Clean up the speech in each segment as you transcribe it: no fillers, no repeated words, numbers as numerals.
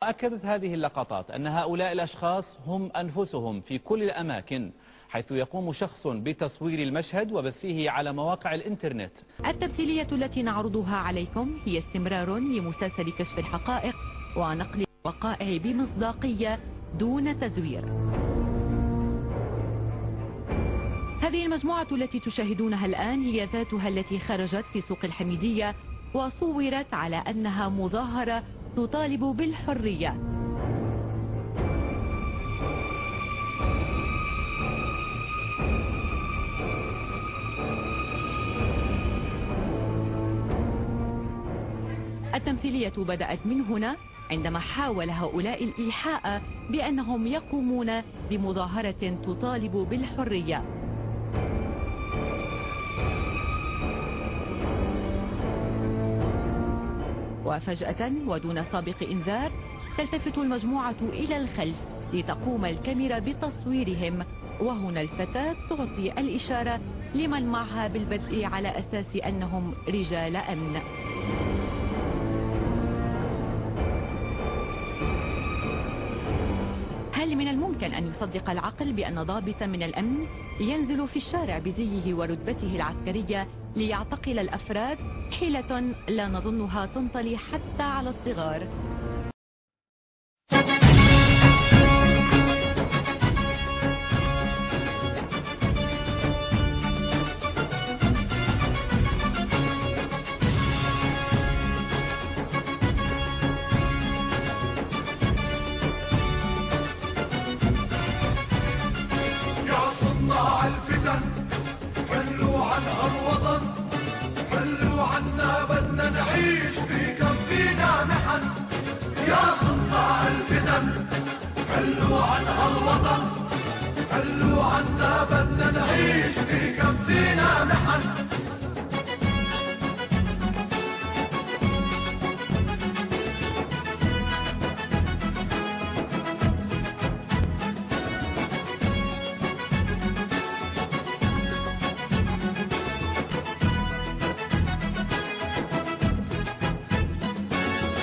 أكدت هذه اللقطات أن هؤلاء الأشخاص هم أنفسهم في كل الأماكن، حيث يقوم شخص بتصوير المشهد وبثه على مواقع الإنترنت. التمثيلية التي نعرضها عليكم هي استمرار لمسلسل كشف الحقائق ونقل الوقائع بمصداقية دون تزوير. هذه المجموعة التي تشاهدونها الآن هي ذاتها التي خرجت في سوق الحميدية وصورت على أنها مظاهرة تطالب بالحرية. التمثيلية بدأت من هنا عندما حاول هؤلاء الإيحاء بأنهم يقومون بمظاهرة تطالب بالحرية. وفجأة ودون سابق إنذار تلتفت المجموعة إلى الخلف لتقوم الكاميرا بتصويرهم، وهنا الفتاة تعطي الإشارة لمن معها بالبدء على أساس أنهم رجال أمن. هل من الممكن أن يصدق العقل بأن ضابطا من الأمن ينزل في الشارع بزيه ورتبته العسكرية ليعتقل الأفراد؟ حيلة لا نظنها تنطلي حتى على الصغار.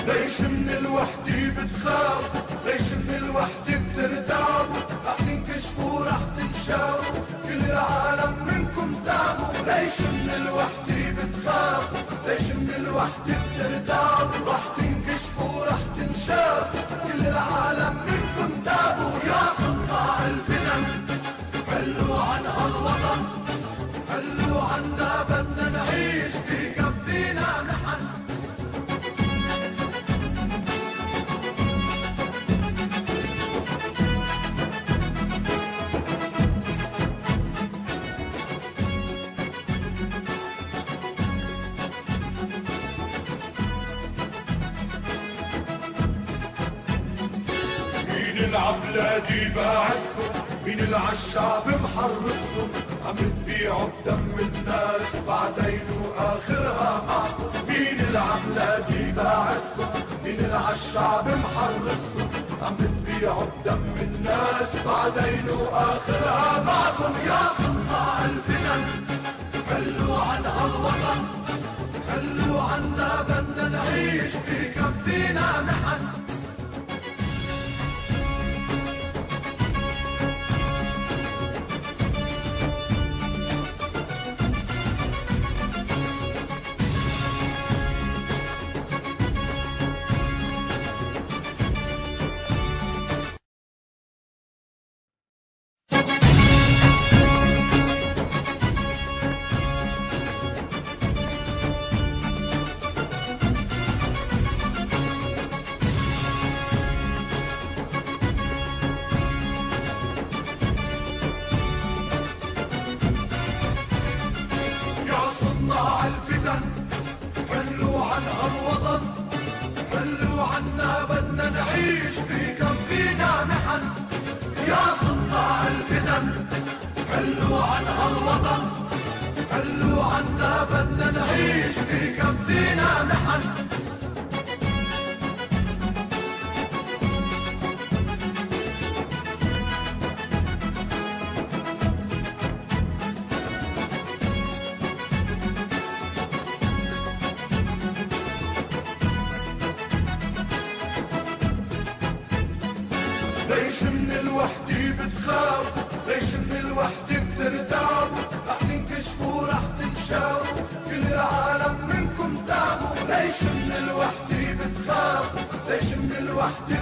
ليش من الوحدة بتخاف؟ ليش من الوحدة بترتاب؟ رح تنكشفوا رح تنشافوا، كل العالم منكم تابوا. ليش من الوحدة بتخاف؟ ليش من الوحدة بترتاب؟ رح تنكشفوا رح تنشافوا، كل العالم منكم تابوا. يا صناع الفتن خلوا عن هالوطن، خلوا عنا بدنا نعيش بكفينا نحن. العبلادي باعتكم، مين العشاب محرككم، عم تبيعوا بدم الناس بعدين واخرها معكم. مين العبلادي باعتكم، مين العشاب محرككم، عم تبيعوا بدم الناس بعدين واخرها معكم. يا صناع الفتن خلوا عن هالوطن، خلوا عنا بدنا نعيش بكفينا نحن. ليش من الوحدة بتخافوا؟ ليش من الوحدة بترتابوا؟ رح تنكشفوا رح تنشافوا، كل العالم منكم تابوا. ليش من الوحدة بتخافوا؟ ليش من الوحدة